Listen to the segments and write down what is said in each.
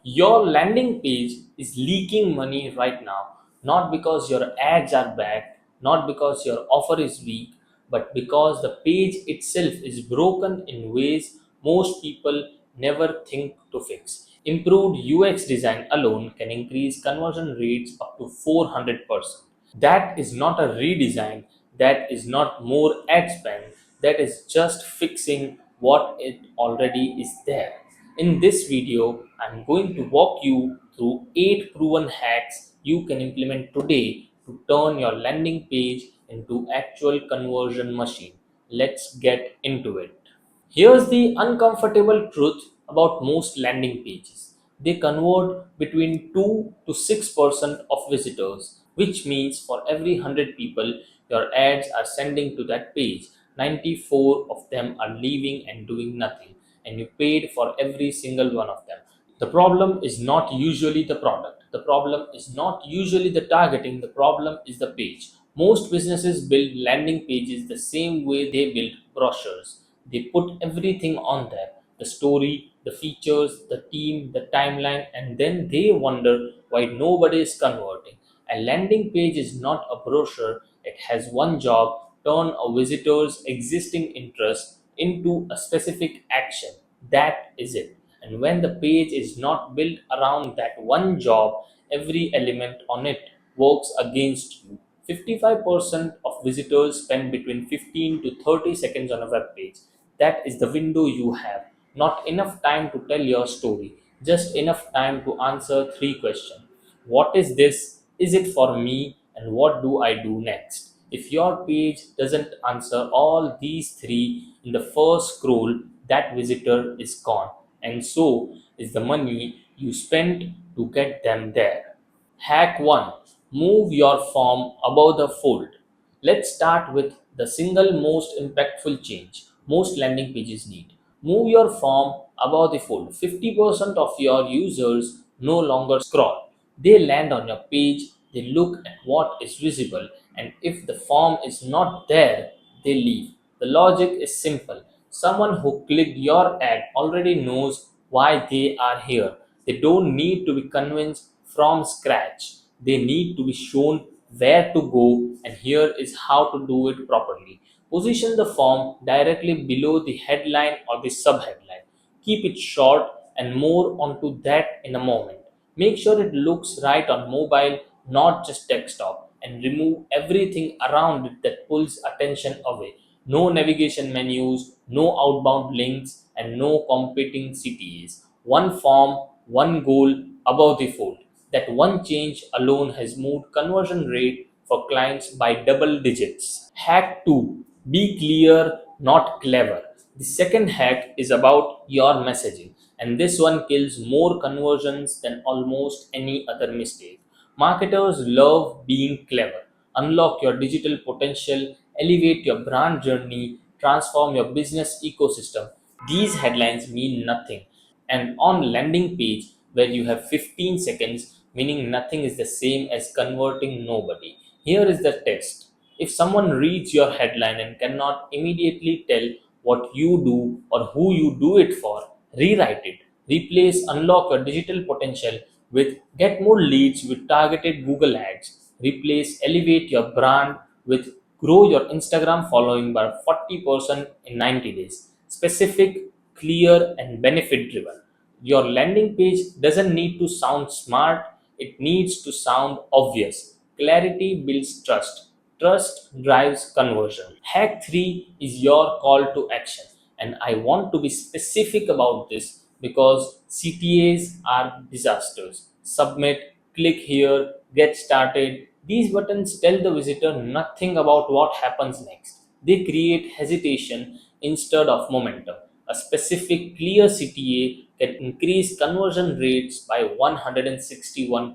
Your landing page is leaking money right now, not because your ads are bad, not because your offer is weak, but because the page itself is broken in ways most people never think to fix. Improved UX design alone can increase conversion rates up to 400%. That is not a redesign, that is not more ad spend, that is just fixing what it already is there. In this video, I'm going to walk you through 8 proven hacks you can implement today to turn your landing page into actual conversion machine. Let's get into it. Here's the uncomfortable truth about most landing pages. They convert between 2 to 6% of visitors, which means for every 100 people your ads are sending to that page, 94 of them are leaving and doing nothing, and you paid for every single one of them. The problem is not usually the product. The problem is not usually the targeting. The problem is the page. Most businesses build landing pages the same way they build brochures. They put everything on there, the story, the features, the team, the timeline, and then they wonder why nobody is converting. A landing page is not a brochure, it has one job: turn a visitor's existing interest into a specific action. That is it. And when the page is not built around that one job, every element on it works against you. 55% of visitors spend between 15 to 30 seconds on a web page. That is the window you have. Not enough time to tell your story, just enough time to answer three questions. What is this? Is it for me? And what do I do next? If your page doesn't answer all these three in the first scroll, that visitor is gone. And so is the money you spent to get them there. Hack 1: move your form above the fold. Let's start with the single most impactful change most landing pages need. Move your form above the fold. 50% of your users no longer scroll. They land on your page, they look at what is visible, and if the form is not there, they leave. The logic is simple. Someone who clicked your ad already knows why they are here. They don't need to be convinced from scratch. They need to be shown where to go, and here is how to do it properly. Position the form directly below the headline or the subheadline. Keep it short, and more onto that in a moment. Make sure it looks right on mobile, not just desktop, and remove everything around it that pulls attention away. No navigation menus, no outbound links, and no competing CTAs. One form, one goal above the fold. That one change alone has moved conversion rate for clients by double digits. Hack 2: be clear, not clever. The second hack is about your messaging, and this one kills more conversions than almost any other mistake. Marketers love being clever. Unlock your digital potential, elevate your brand journey, transform your business ecosystem. These headlines mean nothing. And on landing page where you have 15 seconds, meaning nothing is the same as converting nobody. Here is the test. If someone reads your headline and cannot immediately tell what you do or who you do it for, rewrite it. Replace unlock your digital potential with get more leads with targeted Google ads. Replace elevate your brand with grow your Instagram following by 40% in 90 days. Specific, clear, and benefit driven. Your landing page doesn't need to sound smart, it needs to sound obvious. Clarity builds trust. Trust drives conversion. Hack 3 is your call to action. And I want to be specific about this because CTAs are disasters. Submit, click here, get started. These buttons tell the visitor nothing about what happens next. They create hesitation instead of momentum. A specific clear CTA can increase conversion rates by 161%.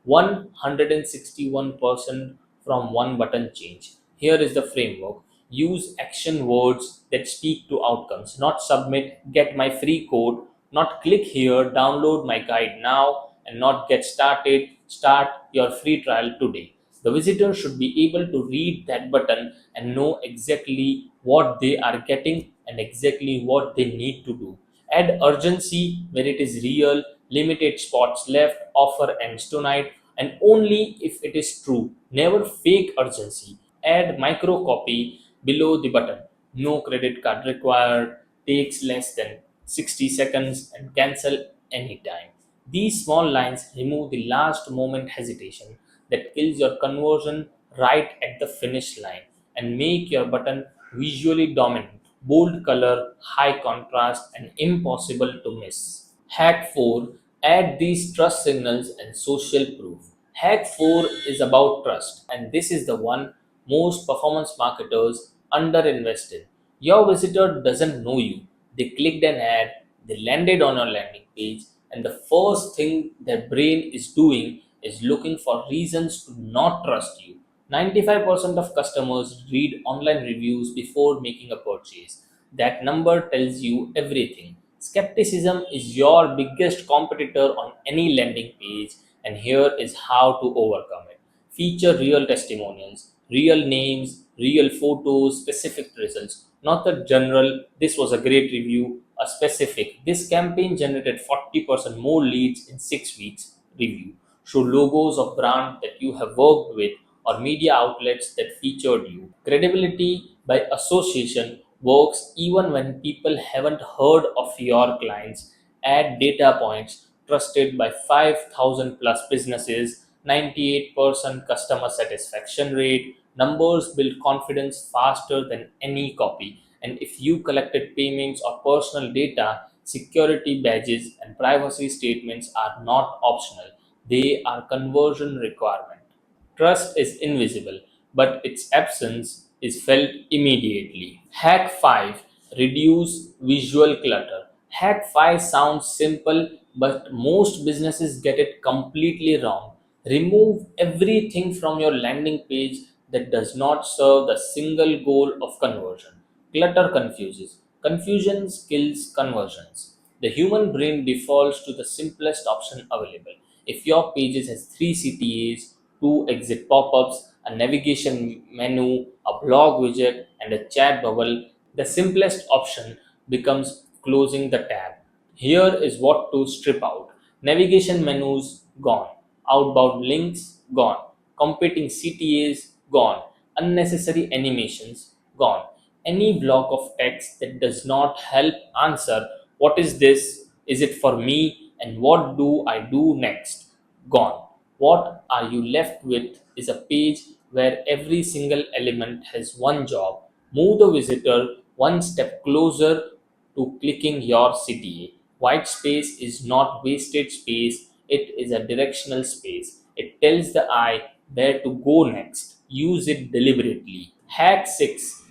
161% from one button change. Here is the framework. Use action words that speak to outcomes, not submit, get my free code, not click here, download my guide now, and not get started, start your free trial today. The visitor should be able to read that button and know exactly what they are getting and exactly what they need to do. Add urgency where it is real, limited spots left, offer ends tonight, and only if it is true. Never fake urgency. Add micro copy below the button. No credit card required, takes less than 60 seconds, and cancel anytime. These small lines remove the last moment hesitation that kills your conversion right at the finish line and make your button visually dominant, bold color, high contrast, and impossible to miss. Hack 4, add these trust signals and social proof. Hack 4 is about trust, and this is the one most performance marketers underinvest in. Your visitor doesn't know you. They clicked an ad, they landed on your landing page, and the first thing their brain is doing is looking for reasons to not trust you. 95% of customers read online reviews before making a purchase. That number tells you everything. Skepticism is your biggest competitor on any landing page, and here is how to overcome it. Feature real testimonials, real names, real photos, specific results, not the general, this was a great review, a specific, this campaign generated 40% more leads in 6 weeks review. Show logos of brand that you have worked with or media outlets that featured you. Credibility by association works even when people haven't heard of your clients. Add data points trusted by 5,000 plus businesses, 98% customer satisfaction rate. Numbers build confidence faster than any copy. And if you collected payments or personal data, security badges and privacy statements are not optional. They are conversion requirement. Trust is invisible, but its absence is felt immediately. Hack 5, reduce visual clutter. Hack 5 sounds simple, but most businesses get it completely wrong. Remove everything from your landing page that does not serve the single goal of conversion. Clutter confuses. Confusion kills conversions. The human brain defaults to the simplest option available. If your page has 3 CTAs, 2 exit pop-ups, a navigation menu, a blog widget, and a chat bubble, the simplest option becomes closing the tab. Here is what to strip out. Navigation menus gone. Outbound links gone. Competing CTAs gone. Unnecessary animations gone. Any block of text that does not help answer what is this, is it for me, and what do I do next gone. What are you left with is a page where every single element has one job: move the visitor one step closer to clicking your CTA. White space is not wasted space, it is a directional space. It tells the eye where to go next. Use it deliberately. Hack 6,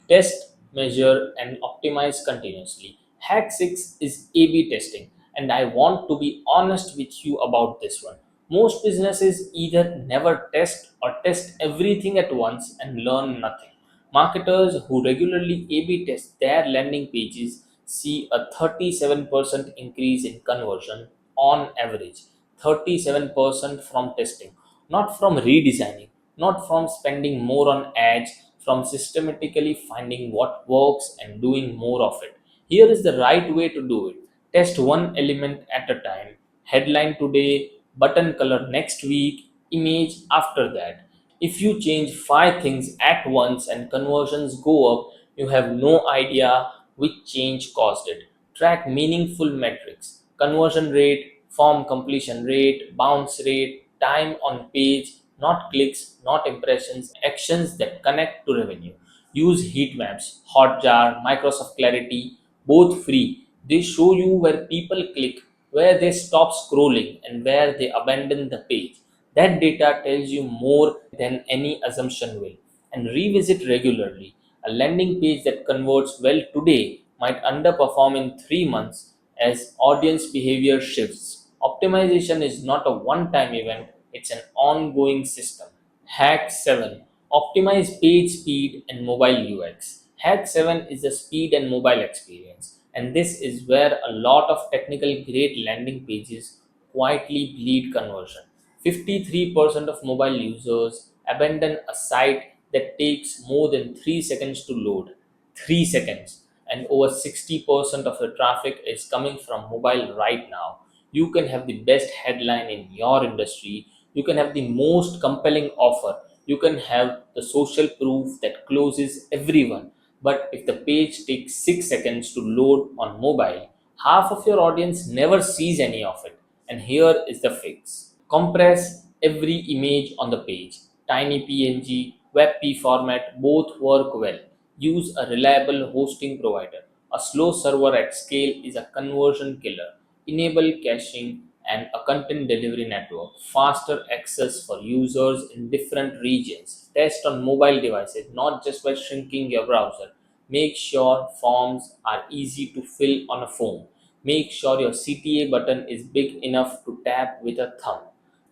test, measure, and optimize continuously. Hack 6 is A B testing, and I want to be honest with you about this one. Most businesses either never test or test everything at once and learn nothing. Marketers who regularly A B test their landing pages see a 37% increase in conversion on average. 37% from testing, not from redesigning, not from spending more on ads, from systematically finding what works and doing more of it. Here is the right way to do it. Test one element at a time. Headline today, button color next week, image after that. If you change 5 things at once and conversions go up, you have no idea which change caused it. Track meaningful metrics: conversion rate, form completion rate, bounce rate, time on page, not clicks, not impressions, actions that connect to revenue. Use heat maps, Hotjar, Microsoft Clarity, both free. They show you where people click, where they stop scrolling, and where they abandon the page. That data tells you more than any assumption will. And revisit regularly. A landing page that converts well today might underperform in 3 months as audience behavior shifts. Optimization is not a one time event, it's an ongoing system. Hack 7, optimize page speed and mobile UX. Hack 7 is the speed and mobile experience, and this is where a lot of technical great landing pages quietly bleed conversion. 53% of mobile users abandon a site that takes more than 3 seconds to load. 3 seconds. And over 60% of the traffic is coming from mobile right now. you can have the best headline in your industry, you can have the most compelling offer, you can have the social proof that closes everyone. But if the page takes 6 seconds to load on mobile, half of your audience never sees any of it. And here is the fix: compress every image on the page. Tiny PNG, WebP format both work well. Use a reliable hosting provider. A slow server at scale is a conversion killer. Enable caching and a content delivery network. Faster access for users in different regions. Test on mobile devices, not just by shrinking your browser. Make sure forms are easy to fill on a phone. Make sure your CTA button is big enough to tap with a thumb.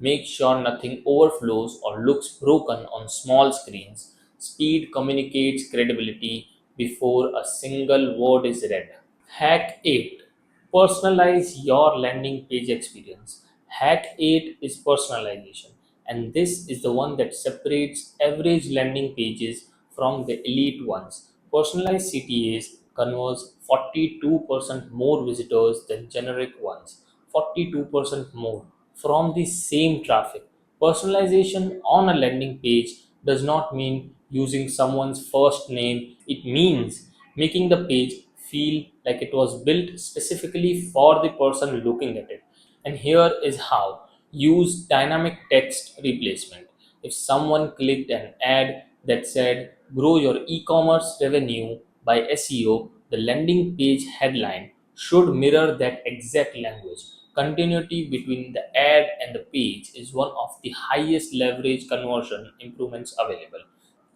Make sure nothing overflows or looks broken on small screens. Speed communicates credibility before a single word is read. Hack 8: personalize your landing page experience. Hack 8 is personalization, and this is the one that separates average landing pages from the elite ones. Personalized CTAs converts 42% more visitors than generic ones, 42% more from the same traffic. Personalization on a landing page does not mean using someone's first name, it means making the page feel like it was built specifically for the person looking at it. And here is how: use dynamic text replacement. If someone clicked an ad that said, "Grow your e commerce revenue by SEO," the landing page headline should mirror that exact language. Continuity between the ad and the page is one of the highest leverage conversion improvements available.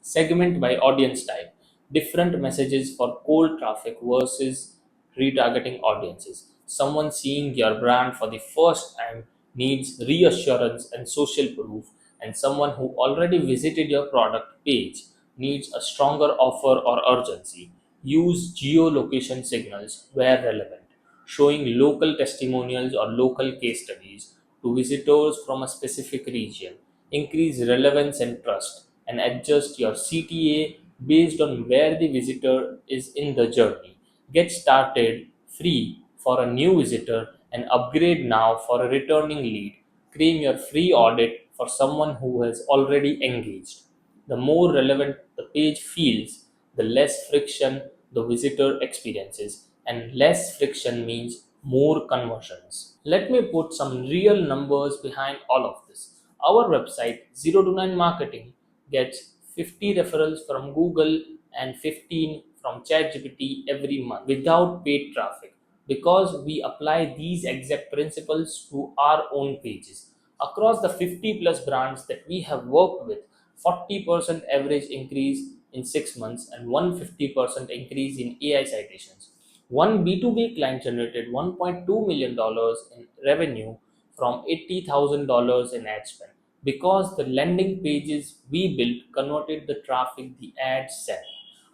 Segment by audience type. Different messages for cold traffic versus retargeting audiences. Someone seeing your brand for the first time needs reassurance and social proof, and someone who already visited your product page needs a stronger offer or urgency. Use geolocation signals where relevant, showing local testimonials or local case studies to visitors from a specific region. Increase relevance and trust, and adjust your CTA based on where the visitor is in the journey. Get started free for a new visitor and upgrade now for a returning lead. Claim your free audit for someone who has already engaged. The more relevant the page feels, the less friction the visitor experiences, and less friction means more conversions. Let me put some real numbers behind all of this. Our website 0 to 9 Marketing gets 50 referrals from Google and 15 from ChatGPT every month without paid traffic, because we apply these exact principles to our own pages. Across the 50 plus brands that we have worked with, 40% average increase in 6 months and 150% increase in AI citations. One B2B client generated $1.2 million in revenue from $80,000 in ad spend because the landing pages we built converted the traffic the ads sent.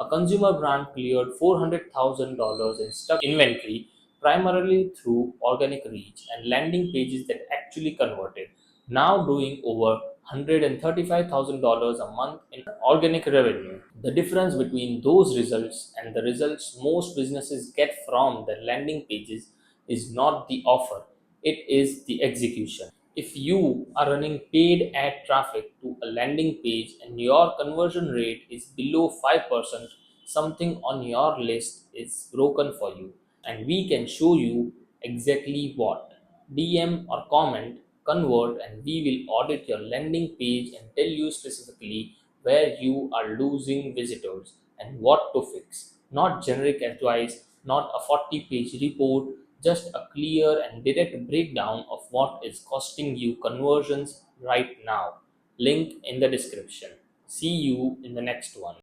A consumer brand cleared $400,000 in stuck inventory primarily through organic reach and landing pages that actually converted, now doing over $135,000 a month in organic revenue. The difference between those results and the results most businesses get from their landing pages is not the offer, it is the execution. If you are running paid ad traffic to a landing page and your conversion rate is below 5%, something on your list is broken for you, and we can show you exactly what. DM or comment, convert, and we will audit your landing page and tell you specifically where you are losing visitors and what to fix. Not generic advice, not a 40-page report, just a clear and direct breakdown of what is costing you conversions right now. Link in the description. See you in the next one.